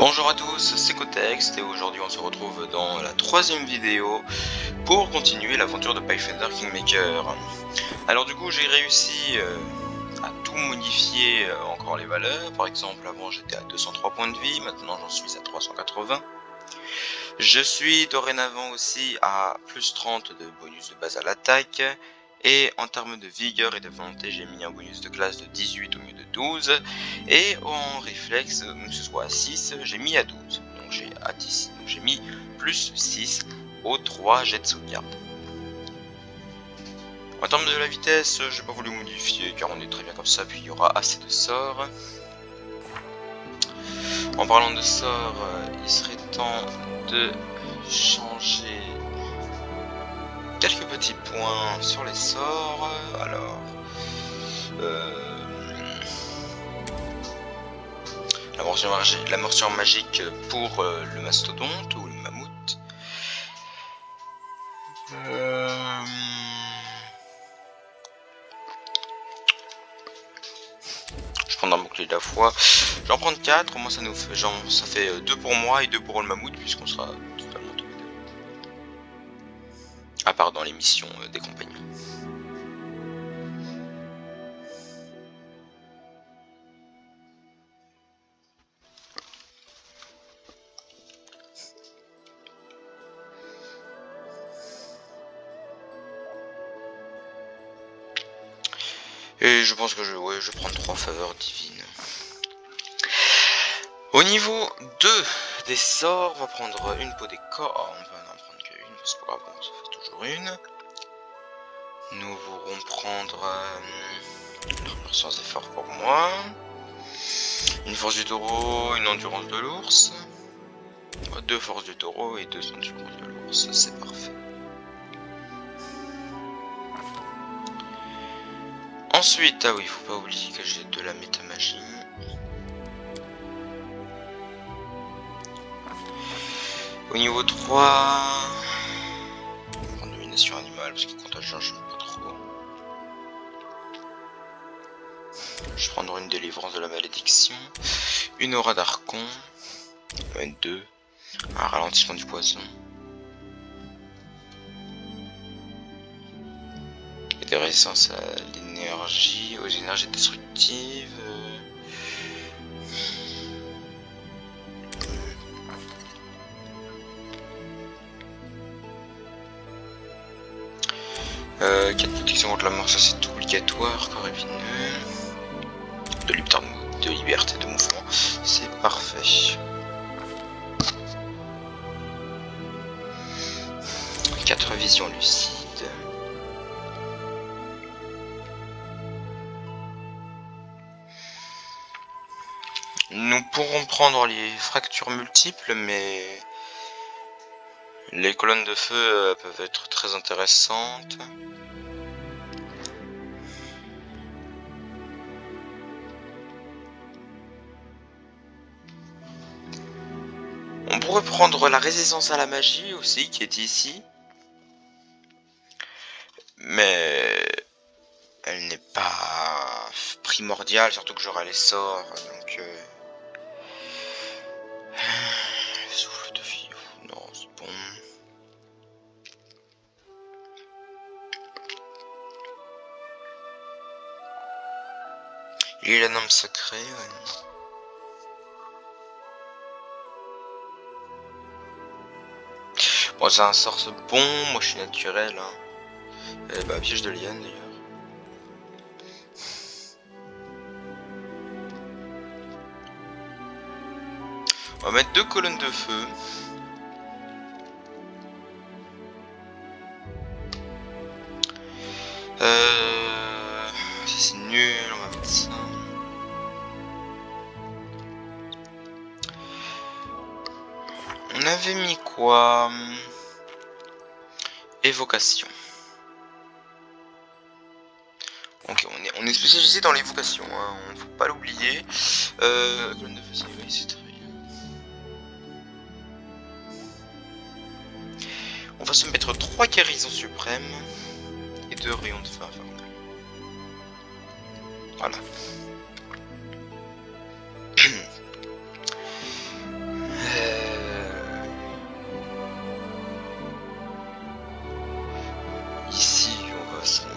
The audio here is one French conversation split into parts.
Bonjour à tous, c'est Cotext et aujourd'hui on se retrouve dans la troisième vidéo pour continuer l'aventure de Pathfinder Kingmaker. Alors du coup j'ai réussi à tout modifier encore les valeurs. Par exemple avant j'étais à 203 points de vie, maintenant j'en suis à 380. Je suis dorénavant aussi à plus 30 de bonus de base à l'attaque. Et en termes de vigueur et de volonté, j'ai mis un bonus de classe de 18 au lieu de 12. Et en réflexe, que ce soit à 6, j'ai mis à 12. Donc j'ai à 10. Donc j'ai mis plus 6 aux 3 jets de sauvegarde. En termes de la vitesse, j'ai pas voulu modifier car on est très bien comme ça, puis il y aura assez de sorts. En parlant de sorts, il serait temps de changer quelques petits points sur les sorts. Alors, la morsure magique pour le mastodonte ou le mammouth. Je prends un bouclier de la foi. Je vais en prendre 4, moi ça nous fait, genre, ça fait 2 pour moi et 2 pour le mammouth puisqu'on sera totalement tous les deux. À part dans les missions des compagnons. Et je pense que je vais prendre 3 faveurs divines. Au niveau 2 des sorts, on va prendre une peau des corps. On peut en prendre qu'une, parce que bon, ça fait toujours une. Nous pourrons prendre sans effort pour moi. Une force du taureau, une endurance de l'ours. 2 forces du taureau et 2 endurances de l'ours, c'est parfait. Ensuite, ah oui, faut pas oublier que j'ai de la métamagie. Au niveau 3, on va prendre domination animale parce que contagion je n'aime pas trop. Je vais prendre une délivrance de la malédiction, une aura d'archon, 2, un ralentissement du poison. Et des résistances à l'énergie, aux énergies destructives. Euh, 4 protections contre la mort, ça c'est obligatoire, corps épineux. De liberté de mouvement, c'est parfait. 4 visions lucides. Nous pourrons prendre les fractures multiples, mais les colonnes de feu peuvent être très intéressantes. On pourrait prendre la résistance à la magie aussi, qui est ici. Mais elle n'est pas primordiale, surtout que j'aurai les sorts, donc... Souffle de vie, non, c'est bon. Il est la norme secret, ouais. Bon, c'est un sort bon, moi je suis naturel. Hein. Et bah, piège de liane d'ailleurs. On va mettre 2 colonnes de feu. C'est nul, on va mettre ça. On avait mis quoi? Évocation. Ok, on est spécialisé dans l'évocation, hein, on faut pas l'oublier. Colonne de feu, c'est très bien. On va se mettre 3 guérisons suprêmes et 2 rayons de feu infernal. Voilà.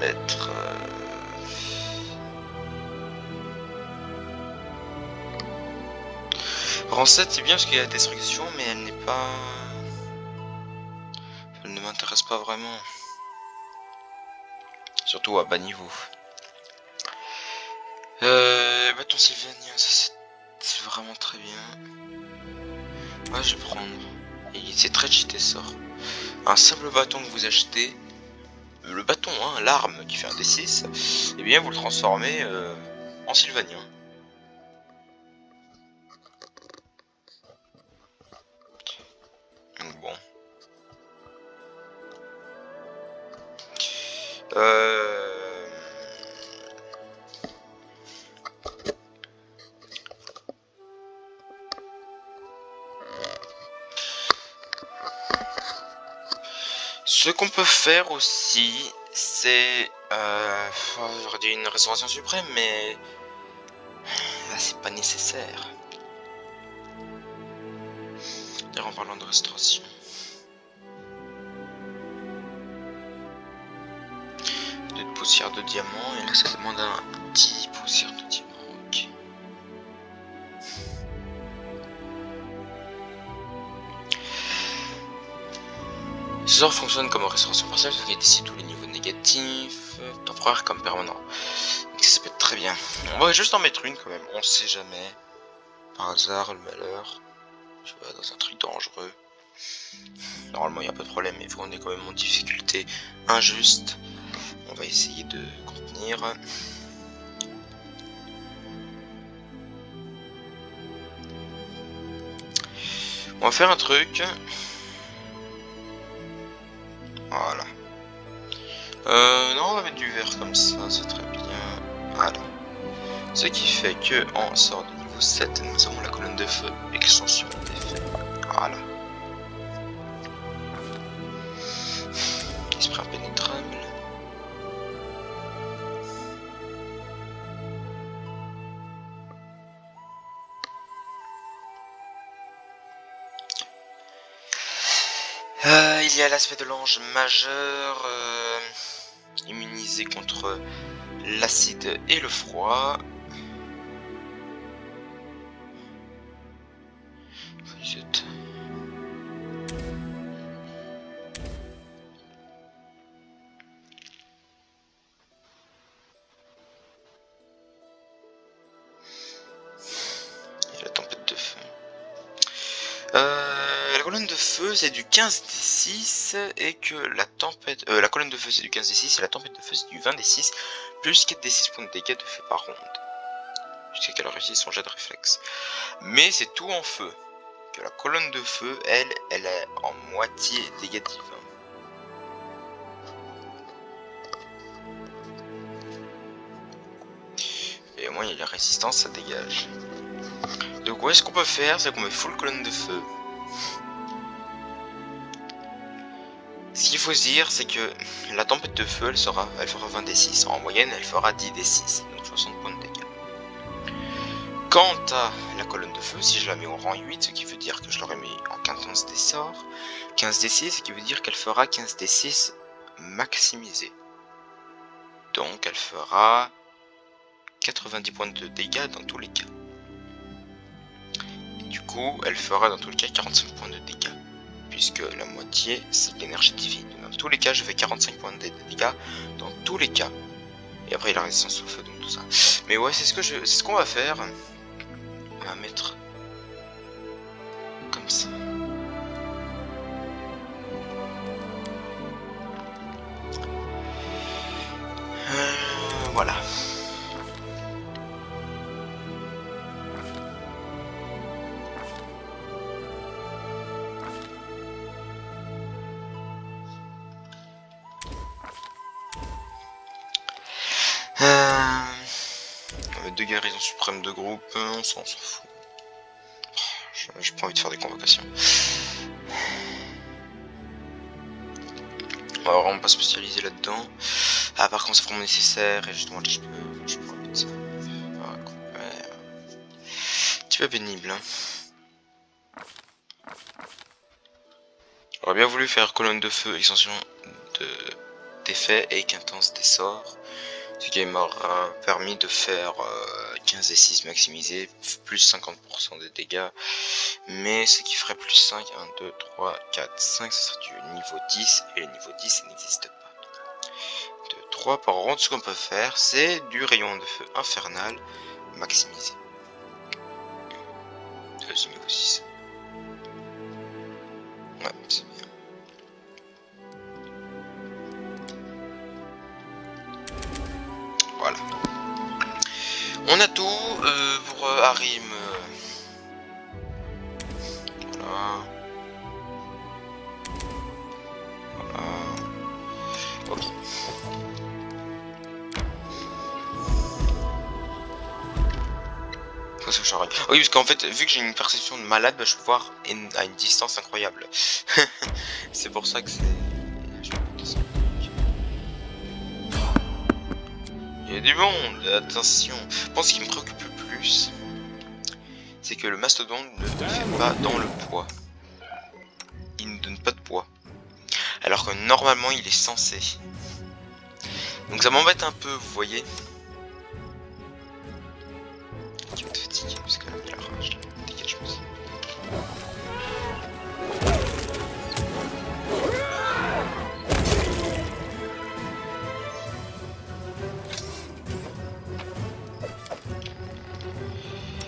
mettre... Rang 7 c'est bien parce qu'il y a la destruction, mais elle n'est pas... Elle ne m'intéresse pas vraiment. Surtout à bas niveau. Bâton sylvanien, ça c'est vraiment très bien. Ouais, je vais prendre. C'est très cheaté ça. Un simple bâton que vous achetez, le bâton, hein, l'arme qui fait un D6, et bien vous le transformez en sylvanien. Donc bon. Ce qu'on peut faire aussi, c'est... j'aurais dit une restauration suprême, mais... Là, c'est pas nécessaire. D'ailleurs, en parlant de restauration... 2 poussières de diamant, et là, ça demande un 10 poussières de diamant. Ok. Ce sort fonctionne comme restauration partielle, ce qui décide tous les niveaux négatifs, temporaire comme permanent. Donc ça peut être très bien. On va juste en mettre une quand même, on sait jamais. Par hasard, le malheur. Je vais dans un truc dangereux. Normalement il n'y a pas de problème, mais vu qu'on est quand même en difficulté injuste, on va essayer de contenir. On va faire un truc. Voilà. Non, on va mettre du vert comme ça, c'est très bien. Voilà. Ce qui fait que en sort de niveau 7, nous avons la colonne de feu, extension d'effet. Voilà. Esprit impénétrable. Il y a l'aspect de l'ange majeur, immunisé contre l'acide et le froid. Et la tempête de feu. La colonne de feu c'est du 15d6 et que la tempête... la colonne de feu c'est du 15d6 et la tempête de feu c'est du 20d6 plus 4d6 points de dégâts de feu par ronde. Jusqu'à qu'elle réussisse son jet de réflexe. Mais c'est tout en feu. Que la colonne de feu, elle est en moitié dégâts divins. Et au moins il y a la résistance, ça dégage. Donc ouais, ce qu'on peut faire, c'est qu'on met full colonne de feu. Ce qu'il faut se dire, c'est que la tempête de feu, elle fera 20d6. En moyenne, elle fera 10d6, donc 60 points de dégâts. Quant à la colonne de feu, si je la mets au rang 8, ce qui veut dire que je l'aurais mis en 15 des sorts, 15d6, ce qui veut dire qu'elle fera 15d6 maximisé. Donc elle fera 90 points de dégâts dans tous les cas. Et du coup, elle fera dans tous les cas 45 points de dégâts. Puisque la moitié, c'est l'énergie divine. Dans tous les cas, je fais 45 points de dégâts. Dans tous les cas. Et après, il y a la résistance au feu, donc tout ça. Mais ouais, c'est ce qu'on va faire. On va mettre comme ça. Voilà. Deux guérisons suprêmes de groupe, on s'en fout. J'ai pas envie de faire des convocations. On va vraiment pas spécialiser là-dedans. Ah, par contre, c'est vraiment nécessaire et justement, je peux remettre ça. Un petit peu pénible. Hein. J'aurais bien voulu faire colonne de feu, extension de d'effets et qu'intense des sorts. Ce qui m'aura permis de faire 15 et 6 maximisés, plus 50% des dégâts. Mais ce qui ferait plus 5, 1, 2, 3, 4, 5, ce serait du niveau 10. Et le niveau 10, ça n'existe pas. 2, 3 par ronde, ce qu'on peut faire, c'est du rayon de feu infernal maximisé. C'est niveau 6. Ouais, c'est bien. Voilà. On a tout pour Harim. Voilà. Voilà. Ok. Oui, parce qu'en fait, vu que j'ai une perception de malade, bah, je peux voir à une distance incroyable. C'est pour ça que c'est... Il y a du monde, attention. Je pense qu'il me préoccupe le plus, c'est que le mastodonte ne fait pas dans le poids. Il ne donne pas de poids. Alors que normalement, il est censé. Donc ça m'embête un peu, vous voyez. Qui va te fatiguer, parce que il a la rage. Dégage, je pense.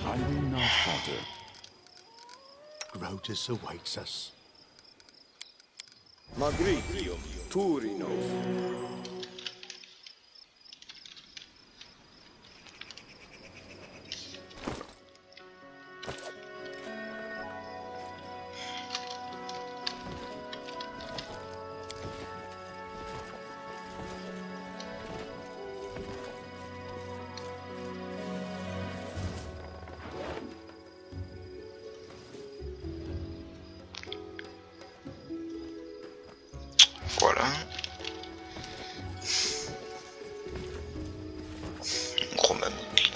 I will not falter. Grotus awaits us. Magritio, Turino. Voilà. Gros mammouth.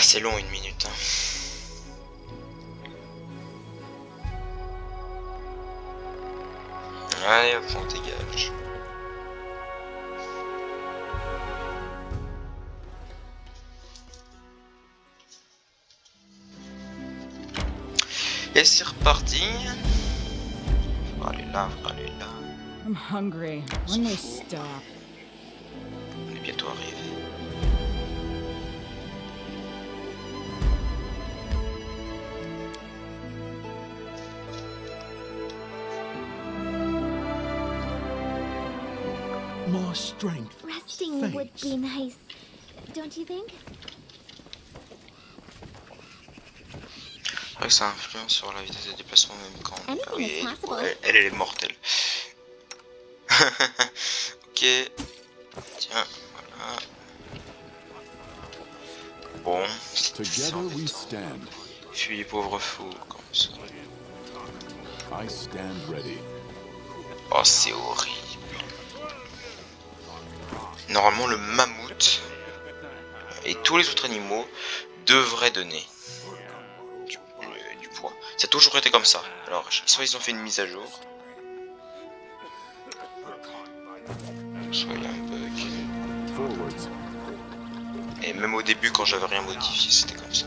C'est long, 1 minute. Allez, hop, on dégage. Et c'est reparti. Faut aller là, faut aller là. I'm hungry. When they stop. On est bientôt arrivé. More strength. Resting would be nice, don't you think? C'est vrai que ça influence sur la vitesse de déplacement même quand... Ah Anything oui, is elle, possible. elle est mortelle. Ok. Tiens, voilà. Bon, c'est Together we stand. fuis pauvre fou, comme ça. I stand ready. Oh, c'est horrible. Normalement, le mammouth et tous les autres animaux devraient donner du poids. Ça a toujours été comme ça. Alors, soit ils ont fait une mise à jour, soit il y a un bug. Forwards. Et même au début, quand j'avais rien modifié, c'était comme ça.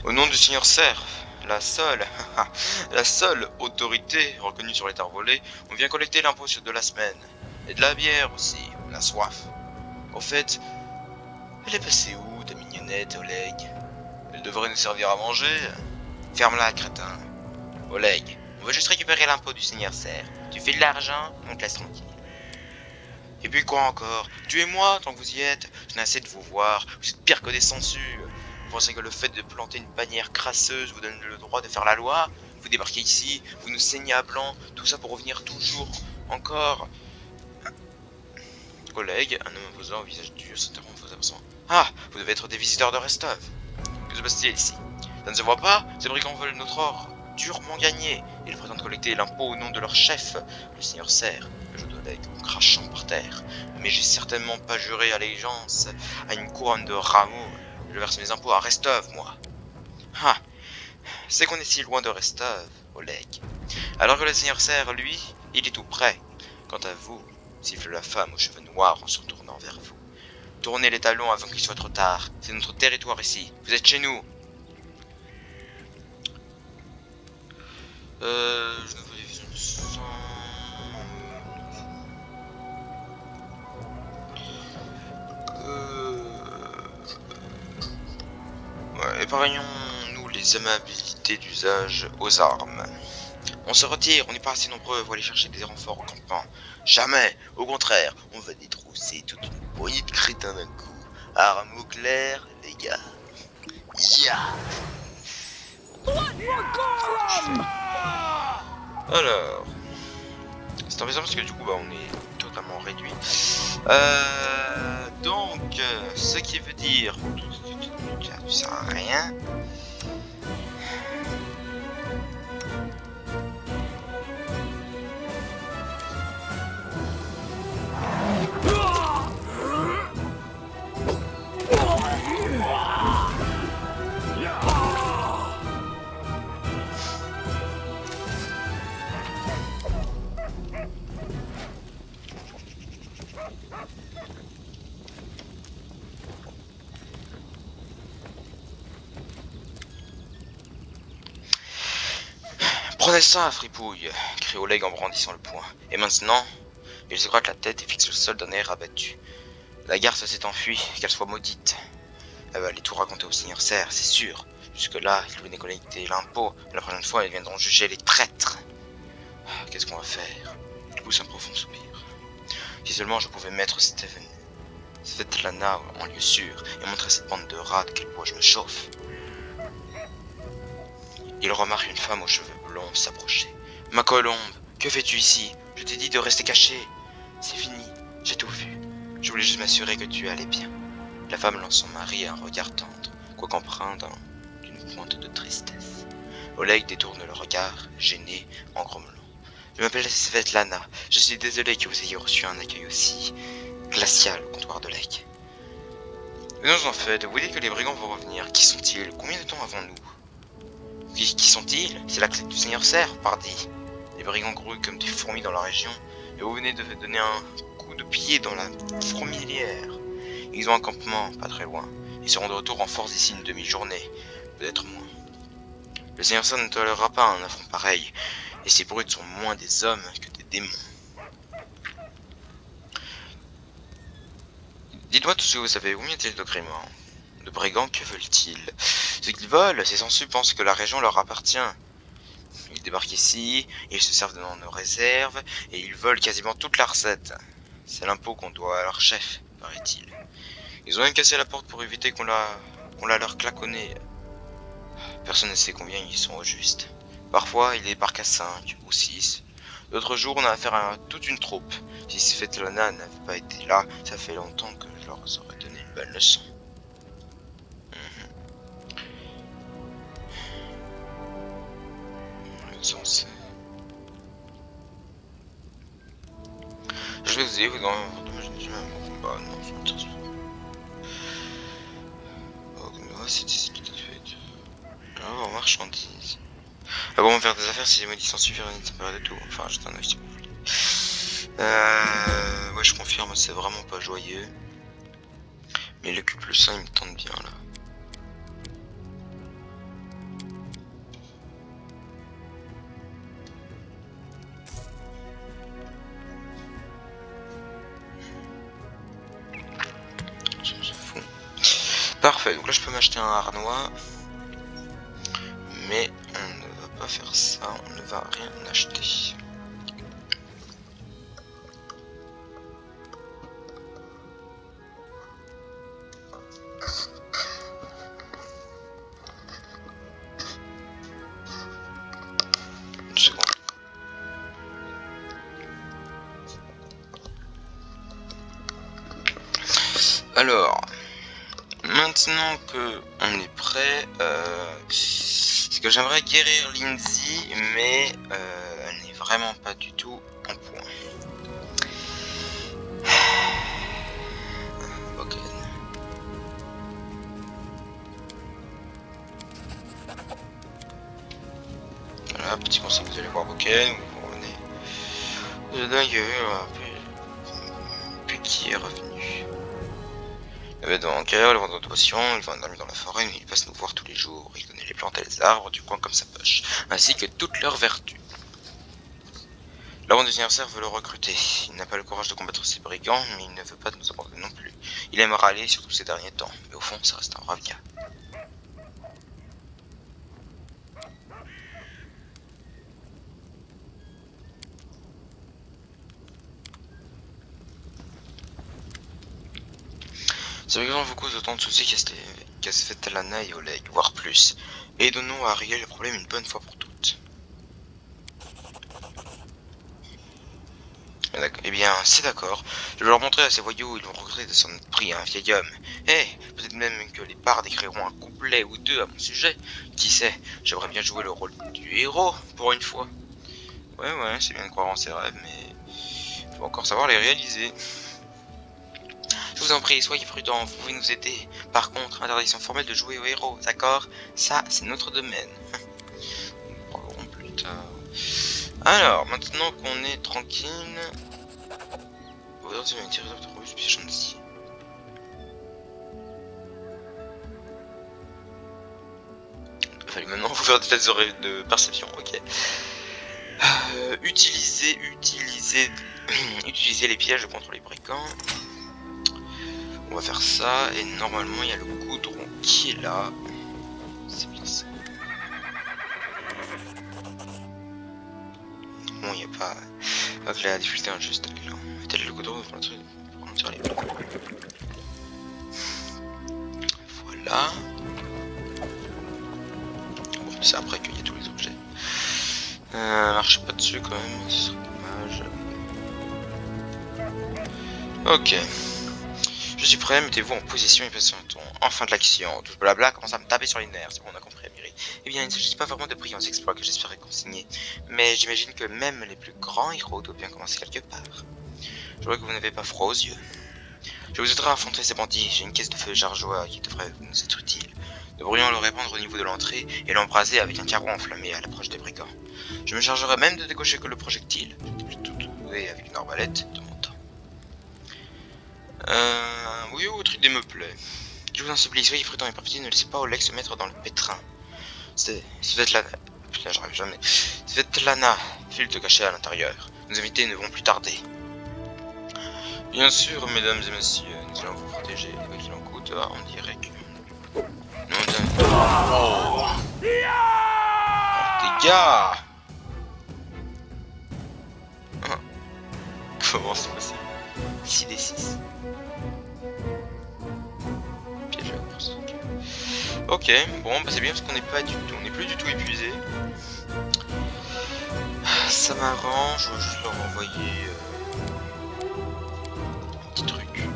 Au nom du Seigneur Cerf, la seule autorité reconnue sur les terres volées, on vient collecter l'impôt de la semaine. Et de la bière aussi, la soif. Au fait, elle est passée où, ta mignonnette, Oleg? Elle devrait nous servir à manger. Ferme-la, crétin. Oleg, on veut juste récupérer l'impôt du Seigneur Cerf. Tu fais de l'argent, on te laisse tranquille. Et puis quoi encore? Tuez-moi tant que vous y êtes. Je n'ai assez de vous voir. Vous êtes pire que des sangsues. Vous pensez que le fait de planter une bannière crasseuse vous donne le droit de faire la loi? Vous débarquez ici, vous nous saignez à blanc, tout ça pour revenir toujours encore. Oleg, un homme imposant au visage dur, s'interrompt vos absents. Ah, vous devez être des visiteurs de Restov. Que se passe-t-il ici? Ça ne se voit pas? Ces brigands veulent notre or durement gagné. Ils prétendent collecter l'impôt au nom de leur chef, le Seigneur Cerf. Je dois Oleg en crachant par terre. Mais j'ai certainement pas juré allégeance à une couronne de rameaux. Je verse mes impôts à Restov, moi. Ah, c'est qu'on est si loin de Restov, Oleg. Alors que le seigneur Serre, lui, il est tout près. Quant à vous, siffle la femme aux cheveux noirs en se retournant vers vous. Tournez les talons avant qu'il soit trop tard. C'est notre territoire ici. Vous êtes chez nous. Je ne voulais vision de sang. Ouais, épargnons-nous les amabilités d'usage aux armes. On se retire, on n'est pas assez nombreux pour aller chercher des renforts au campement. Jamais, au contraire, on va détrousser toute une poignée de crétins d'un coup. Armes au clair, les gars. Ya! Alors, c'est embêtant parce que du coup bah, on est totalement réduit. Donc, ce qui veut dire, ça sert à rien. Prenez ça, fripouille, crie Oleg en brandissant le poing. Et maintenant, il se gratte la tête et fixe le sol d'un air abattu. La garce s'est enfuie, qu'elle soit maudite. Elle va aller tout raconter au seigneur Serre, c'est sûr. Jusque-là, ils venaient collecter l'impôt. La prochaine fois, ils viendront juger les traîtres. Qu'est-ce qu'on va faire? Il pousse un profond soupir. Si seulement je pouvais mettre cette Lana en lieu sûr et montrer cette bande de rats de quel bois je me chauffe. Il remarque une femme aux cheveux blonds s'approcher. Ma colombe, que fais-tu ici? Je t'ai dit de rester caché. C'est fini, j'ai tout vu. Je voulais juste m'assurer que tu allais bien. La femme lance son mari un regard tendre, quoique empreint d'une pointe de tristesse. Oleg détourne le regard, gêné, en grommelant. Je m'appelle Svetlana. Je suis désolé que vous ayez reçu un accueil aussi glacial au comptoir de Lake. Mais non, en fait, vous dites que les brigands vont revenir. Qui sont-ils? Combien de temps avons-nous? Qui sont-ils? C'est la clé du seigneur Serre, pardi. Les brigands grouillent comme des fourmis dans la région, et vous venez de donner un coup de pied dans la fourmilière. Ils ont un campement, pas très loin. Ils seront de retour en force d'ici une demi-journée, peut-être moins. Le seigneur Serre ne tolérera pas un affront pareil, et ces brutes sont moins des hommes que des démons. Dites-moi tout ce que vous savez, combien y a-t-il de gréments? De brigands, que veulent-ils? Ce qu'ils veulent, ces sensus pensent que la région leur appartient. Ils débarquent ici, ils se servent dans nos réserves, et ils veulent quasiment toute la recette. C'est l'impôt qu'on doit à leur chef, paraît-il. Ils ont même cassé la porte pour éviter qu'on la leur claconné. Personne ne sait combien ils sont au juste. Parfois, ils débarquent à 5 ou 6. D'autres jours, on a affaire à toute une troupe. Si Svetlana n'avait pas été là, ça fait longtemps que je leur aurais donné une bonne leçon. Je vais vous dire, dans un combat, non, je m'intéresse pas. Oh, c'est des fait. Alors, marchandises. Ah, comment faire des affaires si les maudits s'en suffisent, ils ne sont pas de tout. Enfin, j'étais un œil si vous voulez. Ouais, je confirme, c'est vraiment pas joyeux. Mais le Q+1, il me tente bien là. Parfait, donc là je peux m'acheter un harnois, mais on ne va pas faire ça, on ne va rien acheter. Une seconde. Alors... Maintenant que on est prêt, c'est que j'aimerais guérir Lindsay, mais elle n'est vraiment pas du tout en point. Ok. Voilà, petit conseil, vous allez voir Boken, vous revenez. Puis qui est revenu. Le maître de bancaire, le vendeur de potions, il vend un ami dans la forêt, mais il passe nous voir tous les jours. Il connaît les plantes et les arbres du coin comme sa poche, ainsi que toutes leurs vertus. La bande des anniversaires veut le recruter. Il n'a pas le courage de combattre ses brigands, mais il ne veut pas nous abandonner non plus. Il aime râler, surtout ces derniers temps, mais au fond, ça reste un brave gars. Ces brigands vous causent autant de soucis qu'à Svetlana et Oleg, voire plus. Et donnons à régler le problème une bonne fois pour toutes. Eh bien, c'est d'accord. Je vais leur montrer à ces voyous, ils vont regretter de s'en être pris à un vieil homme. Eh, peut-être même que les bardes écriront un couplet ou deux à mon sujet. Qui sait, j'aimerais bien jouer le rôle du héros, pour une fois. Ouais, c'est bien de croire en ses rêves, mais il faut encore savoir les réaliser. Je vous en prie, soyez prudents, vous pouvez nous aider. Par contre, interdiction formelle de jouer au héros, d'accord? Ça, c'est notre domaine. Nous parlerons plus tard. Alors, maintenant qu'on est tranquille... Il fallait maintenant vous faire des tests de perception, ok. Utiliser les pièges contre les brigands. On va faire ça, et normalement il y a le goudron qui est là. C'est bien ça. Bon, il n'y a pas... Donc la difficulté injuste, elle est là. Mettez le goudron pour le truc. On tire les plats. Voilà. Bon, c'est après qu'il y a tous les objets. Marchez pas dessus quand même, ce serait dommage. Ok. Je suis prêt, mettez-vous en position et passez un ton. Enfin de l'action. Tout ce blabla commence à me taper sur les nerfs, c'est bon, on a compris, Amiri. Eh bien, il ne s'agit pas vraiment de brillants exploits que j'espérais consigner. Mais j'imagine que même les plus grands héros doivent bien commencer quelque part. Je vois que vous n'avez pas froid aux yeux. Je vous aiderai à affronter ces bandits. J'ai une caisse de feu jargeois qui devrait nous être utile. Nous pourrions le répandre au niveau de l'entrée et l'embraser avec un carreau enflammé à l'approche des brigands. Je me chargerai même de décocher que le projectile. J'étais plutôt doué avec une arbalète de mon temps. Oui, au truc des me plaît. Je vous en supplie, soyez prudents et pas petit, ne laissez pas Oleg se mettre dans le pétrin. C'est Svetlana. Putain, j'arrive jamais. Svetlana, file te cacher à l'intérieur. Nos invités ne vont plus tarder. Bien sûr, mesdames et messieurs, nous allons vous protéger. Quoi qu'il en coûte, on dirait que... Oh, dégâts. Comment c'est possible? 6 des 6. Piège à course. Ok, bon, bah c'est bien parce qu'on n'est pas du tout, on n'est plus du tout épuisé. Ça m'arrange, je vais juste leur envoyer un petit truc.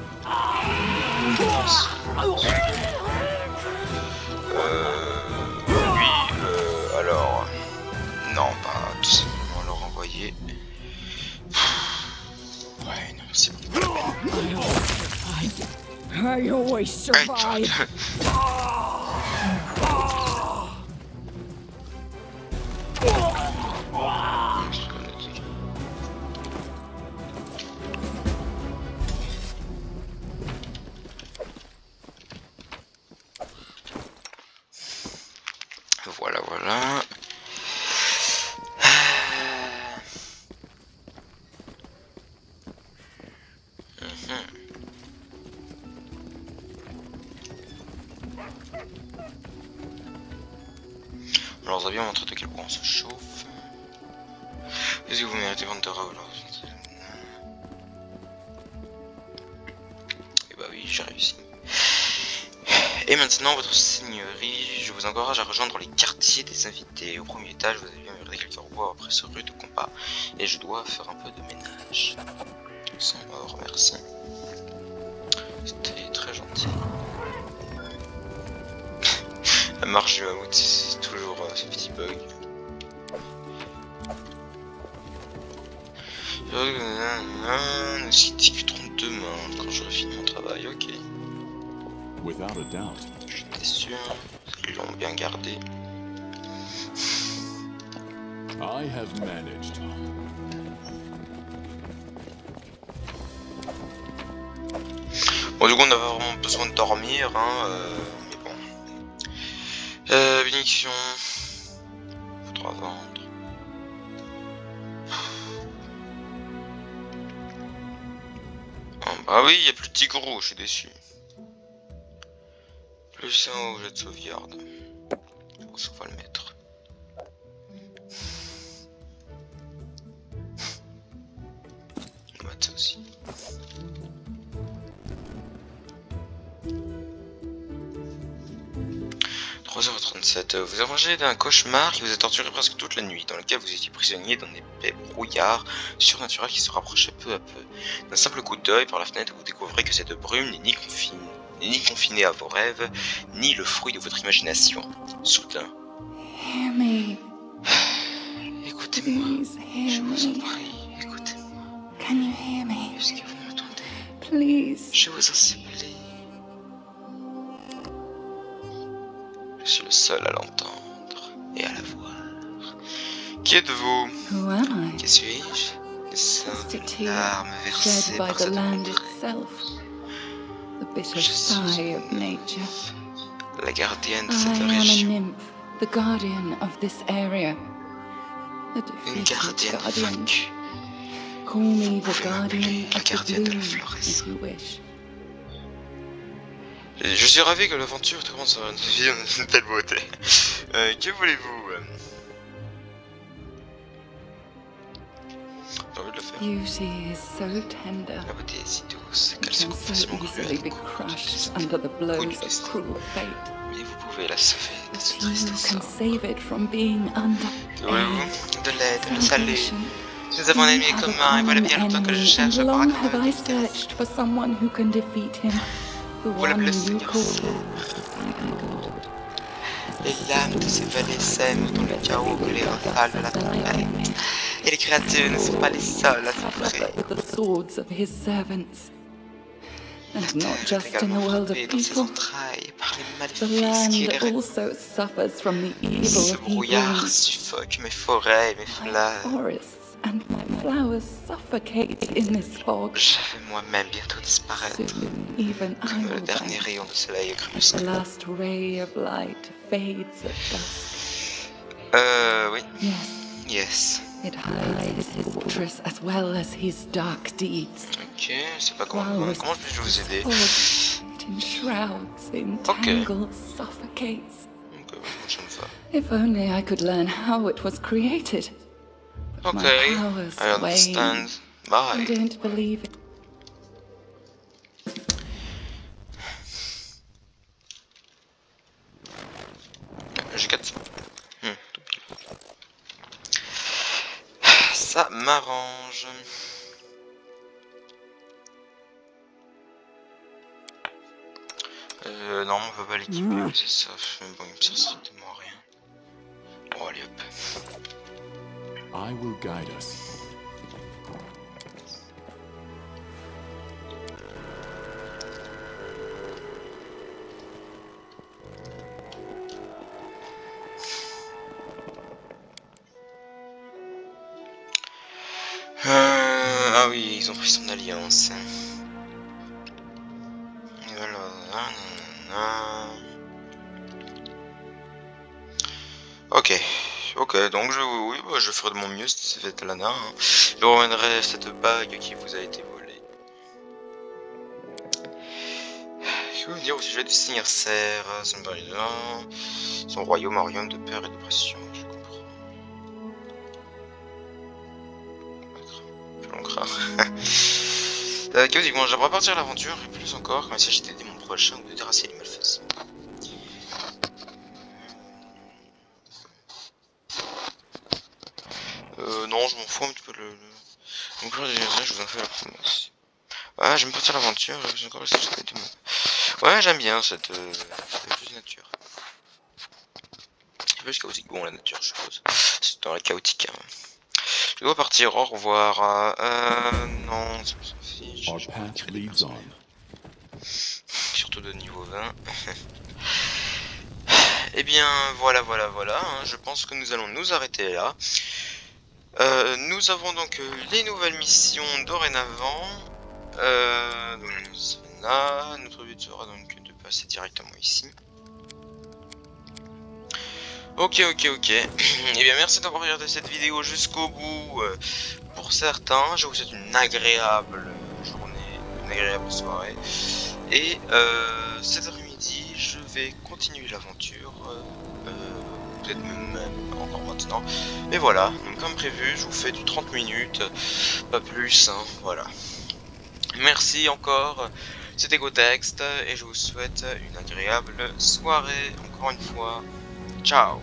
Alors, non, pas tout simplement leur envoyer. Ouais, non, c'est bon. I always survive. Voilà, voilà. Alors, on a bien montré de quel point on se chauffe. Est-ce que vous méritez Vantera ou alors? Eh bah oui, j'ai réussi. Et maintenant, votre seigneurie, je vous encourage à rejoindre les quartiers des invités. Au premier étage, vous avez bien mérité quelques revoirs après ce rude combat. Et je dois faire un peu de ménage. Ils sont morts, merci. C'était très gentil. La marche du mammouth, c'est toujours ce petit bug. Nous discuterons demain quand j'aurai fini mon travail, ok. Without a doubt. J'étais sûr qu'ils l'ont bien gardé. I have managed. Bon, du coup, on a vraiment besoin de dormir, hein, mais bon. Bénédiction. Faudra vendre. Oh, bah oui, il n'y a plus de Tigrou, je suis déçu. Plus un au jet de sauvegarde. Bon, ça, on va le mettre. On va mettre ça aussi. – 3h37. Vous avez mangé d'un cauchemar qui vous a torturé presque toute la nuit, dans lequel vous étiez prisonnier d'un épais brouillard surnaturel qui se rapprochait peu à peu. D'un simple coup d'œil par la fenêtre, vous découvrez que cette brume n'est ni confinée à vos rêves, ni le fruit de votre imagination. Soudain. Hear me. Écoutez-moi, Please hear je vous en me. prie, écoutez-moi. Can you hear me? Est-ce que vous m'entendez? Please. Je vous en supplie. Je suis le seul à l'entendre et à la voir. Qui êtes-vous? Who am I? Qui suis-je? Les seins Just a de tear larmes versées shed by par the cette land contrée. itself. The bitter Je suis sigh of nature. la gardienne de I cette am a région. nymph, the guardian of this area. A Une defeated gardienne guardian. vaincue. Call me Vous the pouvez m'appeler guardian la of the gardienne de la bloom, if floresse. you wish. Je suis ravi que l'aventure commence sur une vision de telle beauté. Que voulez-vous? J'ai envie de le faire. Beauty is so tender. La beauté est si douce It qu'elle se can coupe so facilement easily be crushed under the blows of cruel fate. Mais vous pouvez la sauver de ce But triste you sort. can save it from being under Que voulez-vous? De l'aide, le salut. salvation. Nous avons un ennemi We have a commun et voilà bien common longtemps que je enemy, cherche and à long paraître have I searched for someone who can defeat him. The Voilà one blessé, you garçon. call. Les lames de ces vallées sèment dans le chaos que les rafales de la tempête. Et les créatures ne sont pas les seules à souffrir. With the swords of his servants. And La not terre est just in également the world of frappée dans ses people. entrailles par les The maléfices qui land les also suffers from the evil Ce he brouillard brings. suffoque mes forêts et mes My fleurs. forests and my flowers suffocate in this fog. Je vais moi-même bientôt disparaître. Soon, even I Comme le will dernier vanish. rayon de soleil The crépuscule. last ray of light fades at dusk. Oui. Yes, Yes. it hides his fortress as well as his dark deeds. Ok, c'est pas comment. Flowers Comment puis-je vous aider? fog, it enshrouds, entangles, suffocates. Ok, moi ça me va. If only I could learn how it was created. But Ok, my powers I understand. wane. I Bye. don't believe it. J'ai 400. Ça m'arrange. Non, on peut pas l'équiper, c'est ça. Mais bon, il me sert strictement à rien. Bon, allez hop. I will guide us. Ah oui, ils ont pris son alliance. Voilà. Ok, donc oui, bah, je ferai de mon mieux si c'est Lana. Hein. Je reviendrai cette bague qui vous a été volée. Je veux vous dire au sujet du Seigneur Serre, son royaume, un royaume de peur et d'oppression, je comprends. Plus long que bon, j'aimerais partir à l'aventure et plus encore quand il s'agit d'aider mon prochain ou de terrasser les malfaisants. Non, je m'en fous un petit peu Donc là, je vous en fais la promesse. Ouais, j'aime partir à l'aventure, j'ai encore resté jusqu'à tout. Ouais, j'aime bien cette petite nature. C'est plus chaotique, bon la nature je suppose. C'est dans la chaotique. Hein. Je dois partir, au revoir. Non, ça me fiche. Our path leads on. Surtout de niveau 20. Eh bien, voilà. Hein. Je pense que nous allons nous arrêter là. Nous avons donc les nouvelles missions dorénavant. Donc, là, notre but sera donc de passer directement ici. Ok. Et bien merci d'avoir regardé cette vidéo jusqu'au bout. Pour certains, je vous souhaite une agréable journée, une agréable soirée. Et cet après-midi, je vais continuer l'aventure. Peut-être même encore maintenant. Mais voilà, donc comme prévu, je vous fais du 30 minutes, pas plus, hein, voilà. Merci encore, c'était GoText, et je vous souhaite une agréable soirée, encore une fois. Ciao.